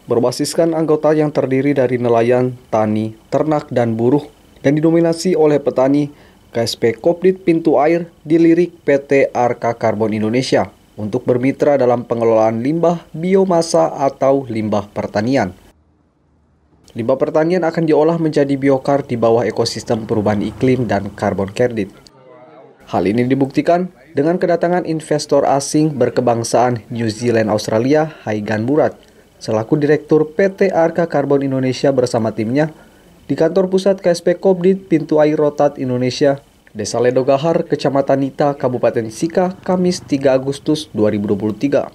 Berbasiskan anggota yang terdiri dari nelayan, tani, ternak, dan buruh, dan didominasi oleh petani, KSP Kopdit Pintu Air dilirik PT Arka Karbon Indonesia untuk bermitra dalam pengelolaan limbah biomasa atau limbah pertanian. Limbah pertanian akan diolah menjadi biokar di bawah ekosistem perubahan iklim dan karbon kredit. Hal ini dibuktikan dengan kedatangan investor asing berkebangsaan New Zealand Australia, Haigan Murad, selaku Direktur PT Arka Karbon Indonesia bersama timnya di kantor pusat KSP Kopdit Pintu Air Rotat Indonesia, Desa Ledogahar, Kecamatan Nita, Kabupaten Sika, Kamis 3 Agustus 2023.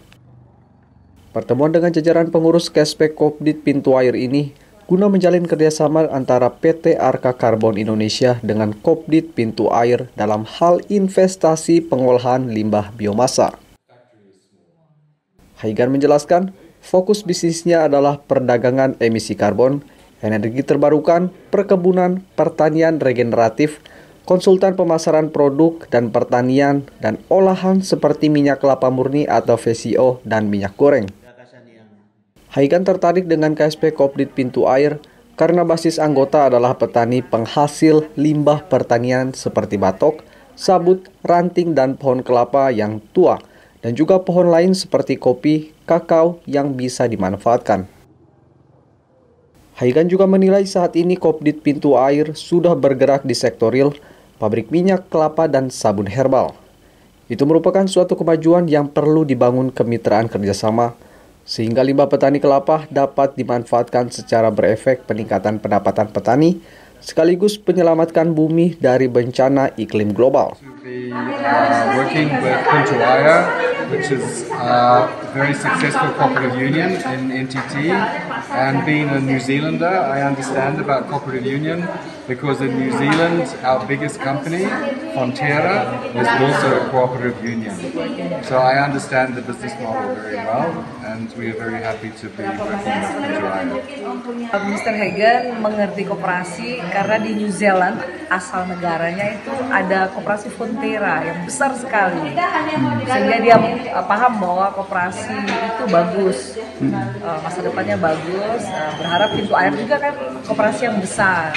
Pertemuan dengan jajaran pengurus KSP Kopdit Pintu Air ini guna menjalin kerjasama antara PT Arka Karbon Indonesia dengan Kopdit Pintu Air dalam hal investasi pengolahan limbah biomasa. Haigan menjelaskan, fokus bisnisnya adalah perdagangan emisi karbon, energi terbarukan, perkebunan, pertanian regeneratif, konsultan pemasaran produk dan pertanian, dan olahan seperti minyak kelapa murni atau VCO dan minyak goreng. Haigan tertarik dengan KSP Kopdit Pintu Air karena basis anggota adalah petani penghasil limbah pertanian seperti batok, sabut, ranting, dan pohon kelapa yang tua, dan juga pohon lain seperti kopi, kakao yang bisa dimanfaatkan. Haigan juga menilai saat ini Kopdit Pintu Air sudah bergerak di sektor real, pabrik minyak kelapa, dan sabun herbal. Itu merupakan suatu kemajuan yang perlu dibangun kemitraan kerjasama, sehingga limbah petani kelapa dapat dimanfaatkan secara berefek peningkatan pendapatan petani, sekaligus menyelamatkan bumi dari bencana iklim global. Working with Pintu Air, which is a very successful cooperative union in NTT, and being a New Zealander, I understand about cooperative union because in New Zealand, our biggest company, Fonterra, is also a cooperative union. So I understand the business model very well, and we are very happy to be working with Pintu Air. Mr. Haigan mengerti koperasi karena di New Zealand asal negaranya itu ada koperasi Fonterra yang besar sekali, sehingga dia paham bahwa koperasi itu bagus, masa depannya bagus. Berharap Pintu Air juga kan koperasi yang besar,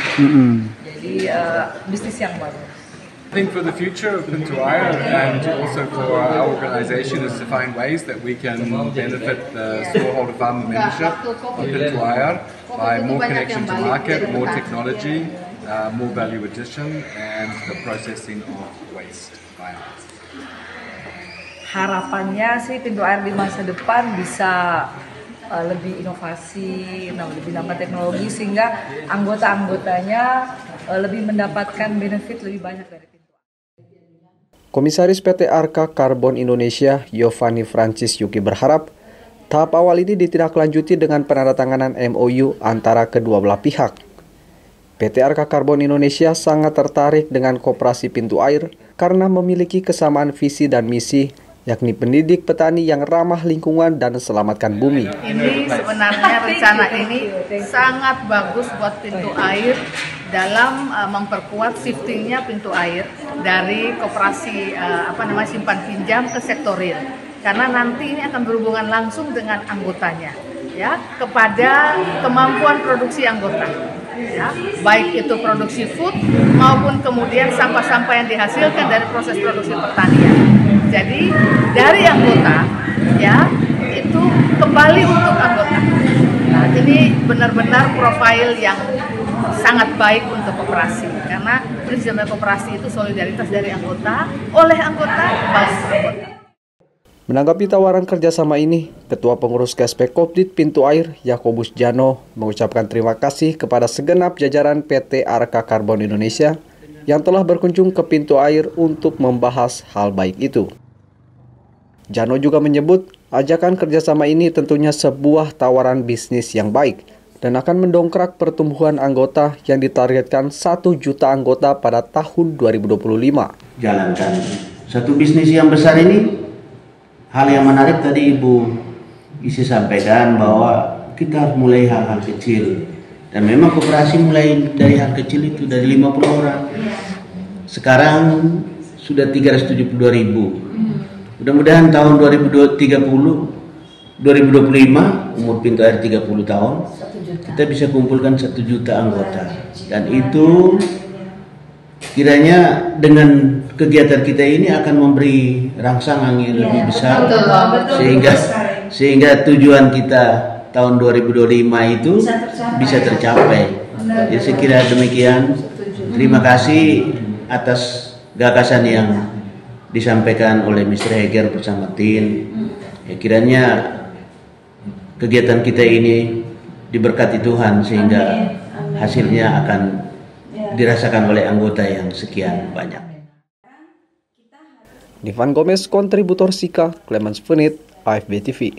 jadi bisnis yang bagus. I think for the future of Pintu Air and also for our organisation is to find ways that we can benefit the smallholder farmer membership of Pintu Air by more connection to market, more technology, more value addition, and the processing of waste by us. Harapannya sih Pintu Air di masa depan bisa lebih inovasi, lebih nambah teknologi sehingga anggota-anggotanya lebih mendapatkan benefit lebih banyak dari Pintu Air. Komisaris PT Arka Karbon Indonesia, Giovanni Francis Yuki berharap tahap awal ini ditindaklanjuti dengan penandatanganan MOU antara kedua belah pihak. PT Arka Karbon Indonesia sangat tertarik dengan koperasi Pintu Air karena memiliki kesamaan visi dan misi, yakni pendidik petani yang ramah lingkungan dan selamatkan bumi. Ini sebenarnya rencana ini sangat bagus buat Pintu Air dalam memperkuat shiftingnya Pintu Air dari koperasi simpan pinjam ke sektor real. Karena nanti ini akan berhubungan langsung dengan anggotanya, ya, kepada kemampuan produksi anggota. Ya, baik itu produksi food maupun kemudian sampah-sampah yang dihasilkan dari proses produksi pertanian. Jadi dari anggota, ya, itu kembali untuk anggota. Nah, ini benar-benar profil yang sangat baik untuk koperasi, karena prinsip koperasi itu solidaritas dari anggota, oleh anggota, bagi anggota. Menanggapi tawaran kerjasama ini, Ketua Pengurus KSP Kopdit Pintu Air, Yakobus Jano, mengucapkan terima kasih kepada segenap jajaran PT Arka Karbon Indonesia yang telah berkunjung ke Pintu Air untuk membahas hal baik itu. Jano juga menyebut ajakan kerjasama ini tentunya sebuah tawaran bisnis yang baik dan akan mendongkrak pertumbuhan anggota yang ditargetkan 1 juta anggota pada tahun 2025. Jalankan satu bisnis yang besar ini. Hal yang menarik tadi Ibu Isi sampaikan bahwa kita harus mulai hal-hal kecil. Dan memang koperasi mulai dari hal kecil itu, dari 50 orang. Sekarang sudah 372.000. Mudah-mudahan tahun 2025 umur Pintu Air 30 tahun, kita bisa kumpulkan 1 juta anggota. Dan itu kiranya dengan kegiatan kita ini akan memberi rangsangan yang lebih besar, sehingga tujuan kita tahun 2025 itu bisa tercapai. Jadi saya kira demikian. Terima kasih atas gagasan yang disampaikan oleh Mr. Heger bersama tim. Ya, kiranya kegiatan kita ini diberkati Tuhan sehingga hasilnya akan dirasakan oleh anggota yang sekian banyak. Divan Gomez, kontributor Sika, Clemens Venit, AFB TV.